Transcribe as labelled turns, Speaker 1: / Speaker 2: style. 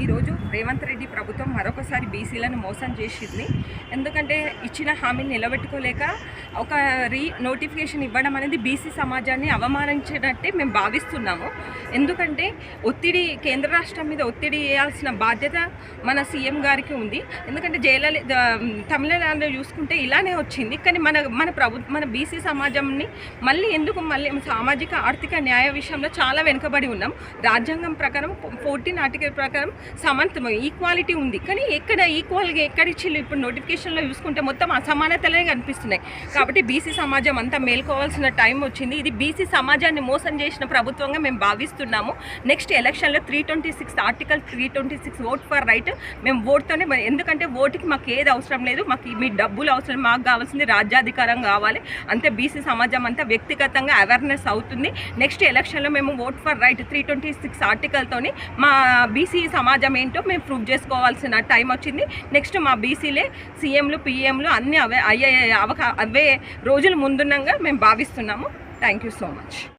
Speaker 1: ఈరోజు రేవంత్ రెడ్డి ప్రభుత్వం మరొకసారి బీసీలను మోసం చేసింది. ఎందుకంటే ఇచ్చిన హామీని నిలబెట్టుకోలేక ఒక నోటిఫికేషన్ ఇవ్వడం అనేది బీసీ సమాజాన్ని అవమానించినట్టే మేము భావిస్తున్నాము. ఎందుకంటే కేంద్ర రాష్ట్రం మీద ఒత్తిడి వేయాల్సిన బాధ్యత మన సీఎం గారికి ఉంది. ఎందుకంటే తమిళనాడులో చూసుకుంటే ఇలానే వచ్చింది. కానీ మన బీసీ సమాజంని మళ్ళీ సామాజిక ఆర్థిక న్యాయ విషయంలో చాలా వెనుకబడి ఉన్నాం. రాజ్యాంగం ప్రకారం 14 ఆర్టికల్ ప్రకారం ఈక్వాలిటీ ఉంది. కానీ ఈక్వల్గా ఇచ్చిల్లు ఇప్పుడు నోటిఫికేషన్లో చూసుకుంటే మొత్తం అసమానతలే కనిపిస్తున్నాయి. కాబట్టి బీసీ సమాజం అంతా మేల్కోవాల్సిన టైం వచ్చింది. ఇది బీసీ సమాజాన్ని మోసం చేసిన ప్రభుత్వంగా మేము భావిస్తున్నాము. నెక్స్ట్ ఎలక్షన్లో 326 ఆర్టికల్ 326 ఓట్ ఫర్ రైట్ మేము ఓట్తోనే, ఎందుకంటే ఓటుకి మాకు ఏది అవసరం లేదు, మాకు మీ డబ్బులు అవసరం, మాకు కావాల్సింది రాజ్యాధికారం కావాలి. అంతే బీసీ సమాజం అంతా వ్యక్తిగతంగా అవేర్నెస్ అవుతుంది. నెక్స్ట్ ఎలక్షన్లో మేము ఓట్ ఫర్ రైట్ 326 ఆర్టికల్తోని మా బీసీ సమాజం ఏంటో మేము ప్రూవ్ చేసుకోవాల్సిన టైం వచ్చింది. నెక్స్ట్ మా బీసీలే సీఎంలు పీఎంలు అన్నీ అవే రోజులు ముందున్నంగా మేము భావిస్తున్నాము. Thank you so much.